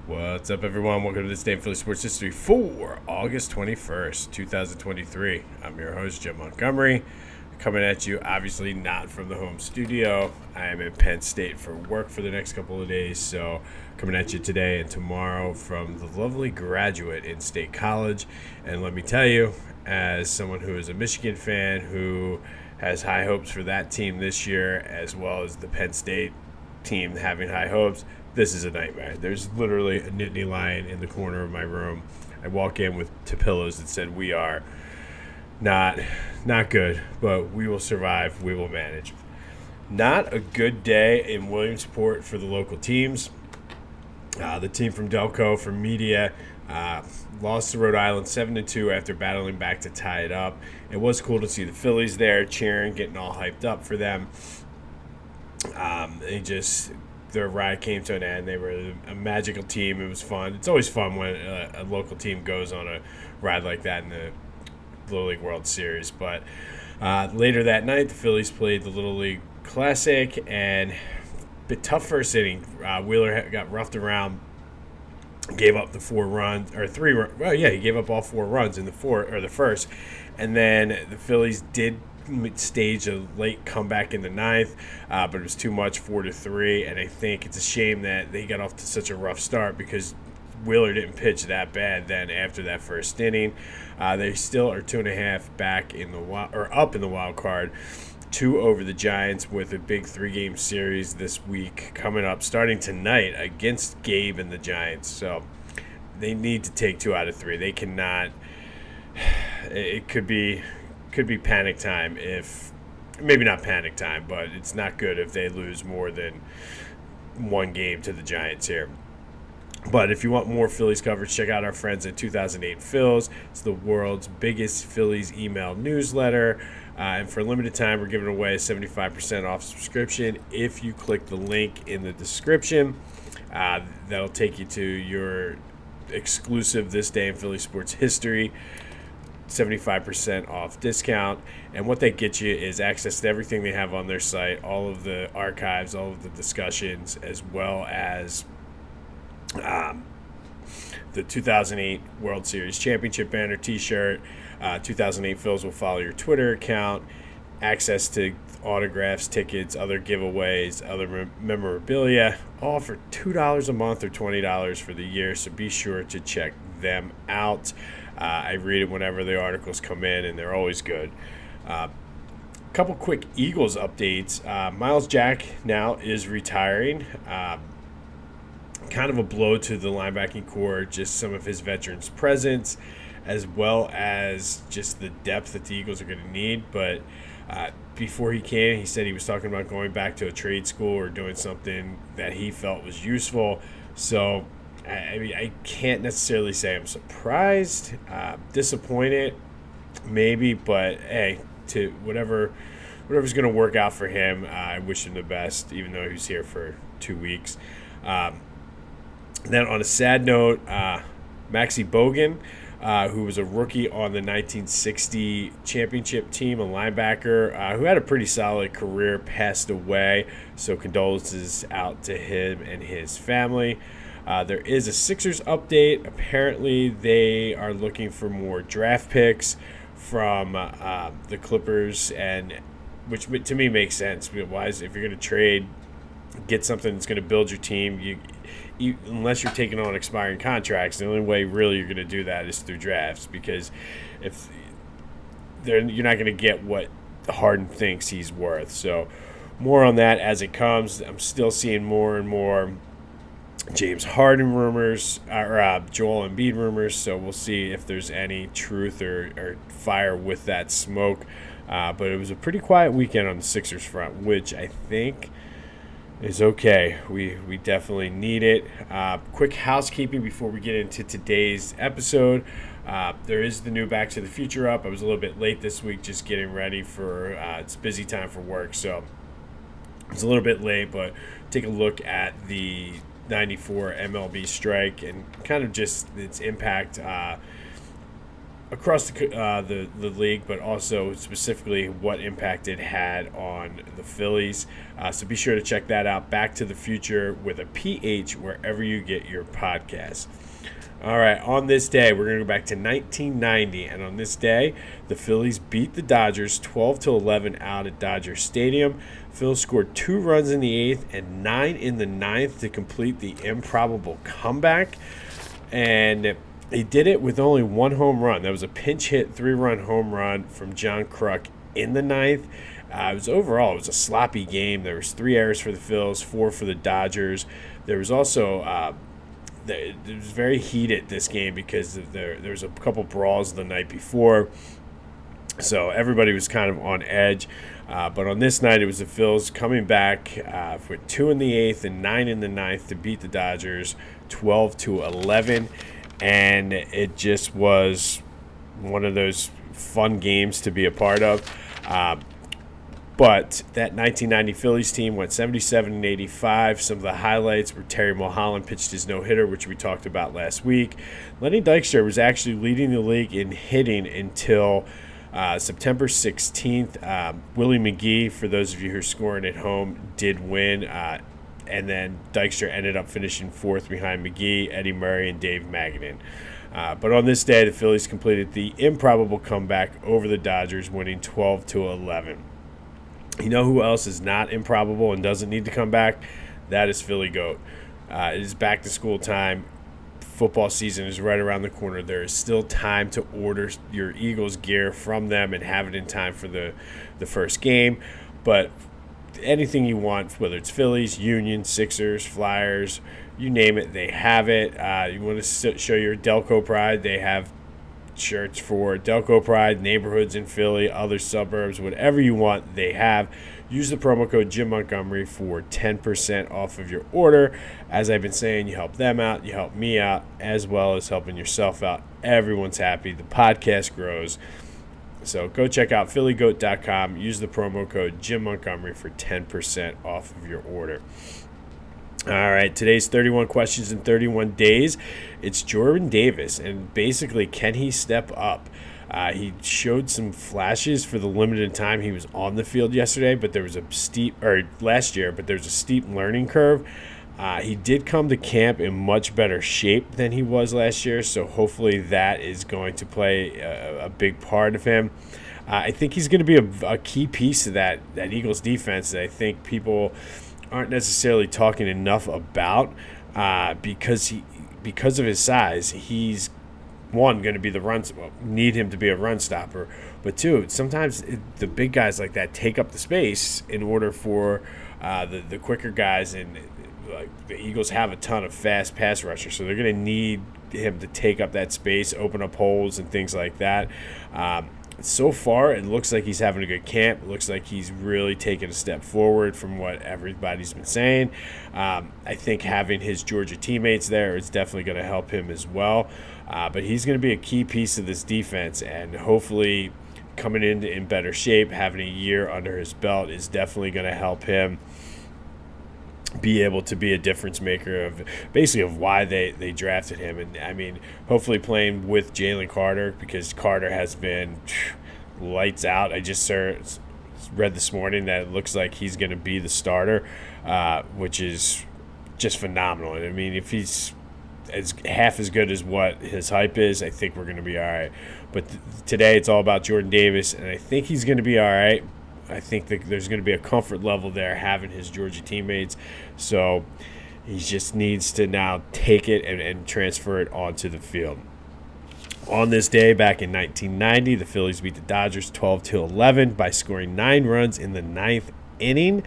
What's up, everyone? Welcome to this day in Philly sports history for August 21st, 2023. I'm your host, Jim Montgomery, coming at you, obviously not from the home studio. I am in Penn State for work for the next couple of days, so coming at you today and tomorrow from the lovely Graduate in State College. And let me tell you, as someone who is a Michigan fan who has high hopes for that team this year, as well as the Penn State team having high hopes, this is a nightmare. There's literally a Nittany lion in the corner of my room. I walk in with two pillows that said, "We are not good, but we will survive. We will manage." Not a good day in Williamsport for the local teams. The team from Delco, from Media, lost to Rhode Island 7-2 after battling back to tie it up. It was cool to see the Phillies there cheering, getting all hyped up for them. Their ride came to an end. They were a magical team. It was fun. It's always fun when a local team goes on a ride like that in the Little League World Series. But later that night, the Phillies played the Little League Classic, and a bit tough first inning. Wheeler got roughed around, gave up the 4 runs or 3 runs. Well, yeah, he gave up all 4 runs in the first, and then the Phillies did stage a late comeback in the ninth, but it was too much, 4-3, and I think it's a shame that they got off to such a rough start because Wheeler didn't pitch that bad then after that first inning. They still are 2.5 back in the up in the wild card, 2 over the Giants, with a big 3-game series this week coming up, starting tonight against Gabe and the Giants. So they need to take 2 out of 3. They cannot. It could be panic time if maybe not panic time, but it's not good if they lose more than 1 game to the Giants here. But if you want more Phillies coverage, check out our friends at 2008 Phils. It's the world's biggest Phillies email newsletter. And for a limited time, we're giving away a 75% off subscription. If you click the link in the description, that'll take you to your exclusive This Day in Philly Sports History 75% off discount. And what they get you is access to everything they have on their site, all of the archives, all of the discussions, as well as the 2008 World Series Championship banner t-shirt. 2008 Phils will follow your Twitter account, access to autographs, tickets, other giveaways, other memorabilia, all for $2 a month or $20 for the year. So be sure to check them out. I read it whenever the articles come in, and they're always good. Couple quick Eagles updates. Miles Jack now is retiring. Kind of a blow to the linebacking core, just some of his veterans' presence, as well as just the depth that the Eagles are going to need. But before he came, he said he was talking about going back to a trade school or doing something that he felt was useful. So I can't necessarily say I'm surprised, disappointed, maybe, but hey, to whatever's going to work out for him, I wish him the best, even though he's here for 2 weeks. Then on a sad note, Maxie Bogan, who was a rookie on the 1960 championship team, a linebacker who had a pretty solid career, passed away. So condolences out to him and his family. There is a Sixers update. Apparently, they are looking for more draft picks from the Clippers, and which to me makes sense. Why if you're going to trade, get something that's going to build your team, unless you're taking on expiring contracts, the only way really you're going to do that is through drafts, because if you're not going to get what Harden thinks he's worth. So more on that as it comes. I'm still seeing more and more James Harden rumors, or Joel Embiid rumors, so we'll see if there's any truth or fire with that smoke. But it was a pretty quiet weekend on the Sixers front, which I think is okay. We definitely need it. Quick housekeeping before we get into today's episode. There is the new Back to the Future up. I was a little bit late this week just getting ready for it's busy time for work, so it's a little bit late, but take a look at the 94 MLB strike and kind of just its impact across the league, but also specifically what impact it had on the Phillies. So be sure to check that out. Back to the Future with a PH wherever you get your podcasts. All right, on this day, we're going to go back to 1990, and on this day, the Phillies beat the Dodgers 12-11 out at Dodger Stadium. Phillies scored 2 runs in the 8th and 9 in the 9th to complete the improbable comeback, and he did it with only 1 home run. That was a pinch hit 3-run home run from John Kruk in the 9th. It was a sloppy game. There was 3 errors for the Phils, 4 for the Dodgers. There was also it was very heated this game because there was a couple brawls the night before, so everybody was kind of on edge. But on this night, it was the Phils coming back with 2 in the 8th and 9 in the 9th to beat the Dodgers 12-11, and it just was one of those fun games to be a part of. But that 1990 Phillies team went 77-85. Some of the highlights were Terry Mulholland pitched his no-hitter, which we talked about last week. Lenny Dykstra was actually leading the league in hitting until September 16th. Willie McGee, for those of you who are scoring at home, did win. And then Dykstra ended up finishing 4th behind McGee, Eddie Murray, and Dave Magadan. But on this day, the Phillies completed the improbable comeback over the Dodgers, winning 12-11. You know who else is not improbable and doesn't need to come back? That is Philly Goat. It is back to school time. Football season is right around the corner. There is still time to order your Eagles gear from them and have it in time for the first game. But anything you want, whether it's Phillies, Union, Sixers, Flyers, you name it, they have it. You want to show your Delco pride, they have shirts for Delco Pride, neighborhoods in Philly, other suburbs, whatever you want, they have. Use the promo code Jim Montgomery for 10% off of your order. As I've been saying, you help them out, you help me out, as well as helping yourself out. Everyone's happy. The podcast grows. So go check out phillygoat.com. Use the promo code Jim Montgomery for 10% off of your order. All right, today's 31 questions in 31 days. It's Jordan Davis, and basically, can he step up? He showed some flashes for the limited time he was on the field yesterday, but there was a steep learning curve. He did come to camp in much better shape than he was last year, so hopefully that is going to play a big part of him. I think he's going to be a key piece of that Eagles defense that I think people aren't necessarily talking enough about because of his size. He's one going to be need him to be a run stopper, but two, sometimes the big guys like that take up the space in order for the quicker guys, and the Eagles have a ton of fast pass rushers, so they're going to need him to take up that space, open up holes and things like that. So far, it looks like he's having a good camp. It looks like he's really taken a step forward from what everybody's been saying. I think having his Georgia teammates there is definitely going to help him as well. But he's going to be a key piece of this defense, and hopefully coming in better shape, having a year under his belt is definitely going to help him be able to be a difference maker of why they drafted him. And I mean, hopefully playing with Jalen Carter, because Carter has been lights out. I just read this morning that it looks like he's going to be the starter, which is just phenomenal. And I mean, if he's half as good as what his hype is, I think we're going to be all right. But today it's all about Jordan Davis, and I think he's going to be all right. I think that there's going to be a comfort level there having his Georgia teammates. So he just needs to now take it and transfer it onto the field. On this day, back in 1990, the Phillies beat the Dodgers 12-11 by scoring 9 runs in the 9th inning.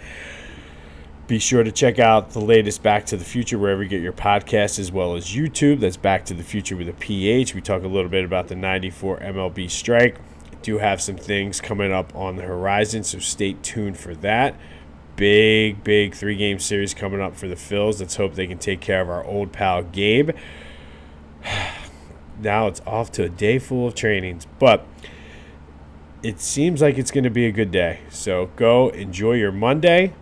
Be sure to check out the latest Back to the Future wherever you get your podcasts, as well as YouTube. That's Back to the Future with a PH. We talk a little bit about the 94 MLB strike. Do have some things coming up on the horizon, so stay tuned for that. Big 3-game series coming up for the Phils. Let's hope they can take care of our old pal Gabe. Now it's off to a day full of trainings, but it seems like it's going to be a good day. So go enjoy your Monday.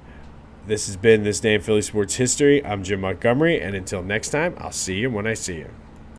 This has been This Day in Philly Sports History. I'm Jim Montgomery, and until next time, I'll see you when I see you.